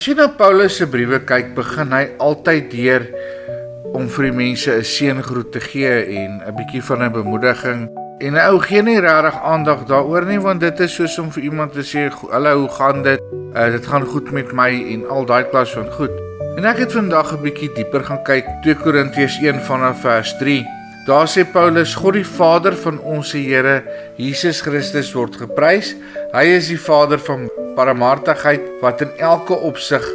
As jy na Paulus se briewe kyk, begin hy altyd deur om vir die mense 'n seëngroet te gee en 'n bietjie van 'n bemoediging. En 'n ou gee nie regtig aandag daaroor nie, want dit is soos om vir iemand te sê, "Hallo, hoe gaan dit? Dit gaan goed met my," en al daai klas van goed. En ek het vandag 'n bietjie dieper gaan kyk, 2 Korintiërs 1 vanaf vers 3. Daar sê Paulus, "God die Vader van ons Here Jesus Christus word geprys. Hy is die Vader van barmhartigheid wat in elke opsig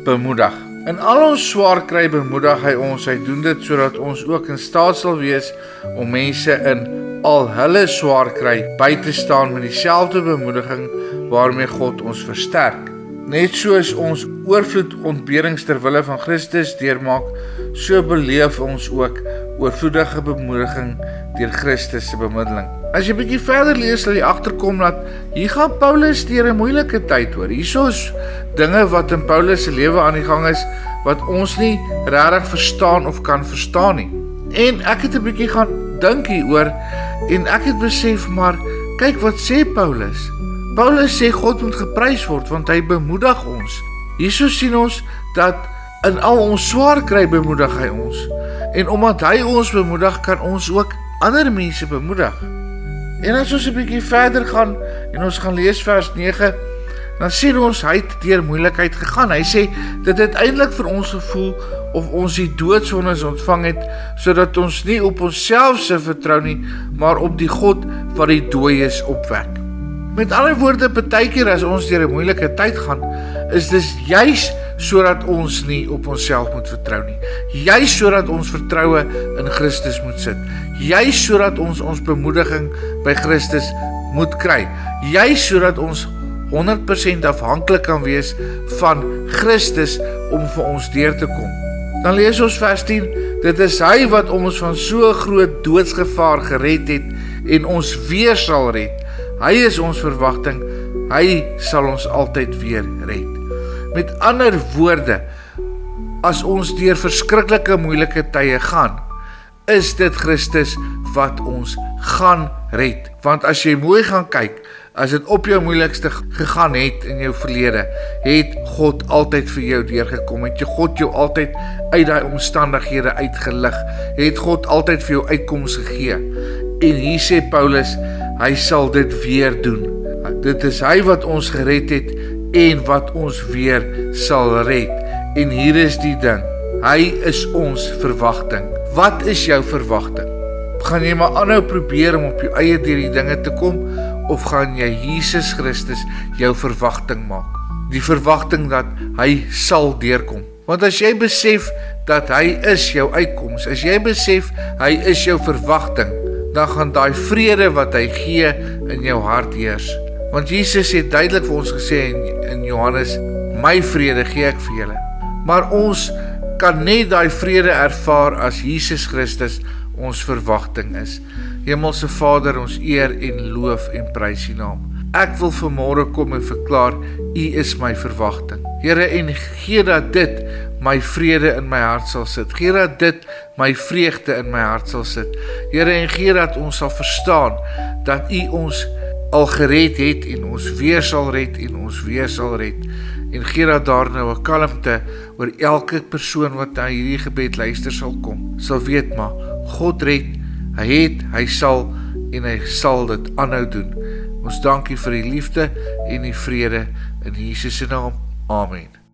bemoedig. In al ons swaar kry bemoedig hy ons. Hy doen dit sodat ons ook in staat sal wees om mense in al hulle swaar kry by te staan met dieselfde bemoediging waarmee God ons versterk. Net soos ons oorvloed ontberings ter wille van Christus deurmaak, so beleef ons ook oorvloedige bemoediging deur Christus se bemiddeling." As jy bietjie verder lees, sal jy agterkom dat hier gaan Paulus deur 'n moeilike tyd hoor. Hierso is dinge wat in Paulus se lewe aan die gang is wat ons nie regtig verstaan of kan verstaan nie. En ek het 'n bietjie gaan dink hieroor en ek het besef, maar kyk wat sê Paulus. Paulus sê God moet geprys word want hy bemoedig ons. Hierso sien ons dat in al ons swaar kry bemoedig hy ons. En omdat hy ons bemoedig, kan ons ook ander mense bemoedig. En as ons 'n bietjie verder gaan en ons gaan lees vers 9, dan sien ons hy het deur moeilikheid gegaan. Hy sê dit het eintlik vir ons gevoel of ons die doodsondes ontvang het, sodat ons nie op onsself se vertrou nie, maar op die God wat die dooies opwek. Met ander woorde, partykeer as ons deur 'n moeilike tyd gaan, is dis juis sodat ons nie op onsself moet vertrou nie. Juis sodat ons vertroue in Christus moet sit. Juis sodat ons bemoediging by Christus moet kry. Juis sodat ons 100% afhanklik kan wees van Christus om vir ons deur te kom. Dan lees ons vers 10, dit is hy wat ons van so groot doodsgevaar gered het en ons weer sal red. Hy is ons verwagting, hy sal ons altyd weer red. Met ander woorde, as ons deur verskriklike moeilike tye gaan, is dit Christus wat ons gaan red. Want as jy mooi gaan kyk, as dit op jou moeilikste gegaan het in jou verlede, het God altyd vir jou deurgekom, het God jou altyd uit daai omstandighede uitgelig, het God altyd vir jou uitkoms gegee. En hier sê Paulus, hy sal dit weer doen. Dit is hy wat ons gered het en wat ons weer sal red. En hier is die ding, hy is ons verwagting. Wat is jou verwagting? Gaan jy maar aanhou probeer om op jou eie deur die dinge te kom, of gaan jy Jesus Christus jou verwagting maak? Die verwagting dat hy sal deurkom. Want as jy besef dat hy is jou uitkoms, as jy besef hy is jou verwagting, dan gaan daai vrede wat hy gee in jou hart heers. Want Jesus het duidelik vir ons gesê in Johannes, my vrede gee ek vir julle. Maar ons kan net daai vrede ervaar as Jesus Christus ons verwagting is. Hemelse Vader, ons eer en loof en prys U naam. Ek wil vanmôre kom en verklaar, U is my verwagting. Here, en gee dat dit my vrede in my hart sal sit. Gee dat dit my vreugde in my hart sal sit. Here, en gee dat ons sal verstaan dat U ons al gered het en ons weer sal red en ons weer sal red. En gee dat daar nou 'n kalmte oor elke persoon wat na hierdie gebed luister sal kom. Sal weet maar, God red, hy het, hy sal en hy sal dit aanhou doen. Ons dankie vir die liefde en die vrede in Jesus se naam. Amen.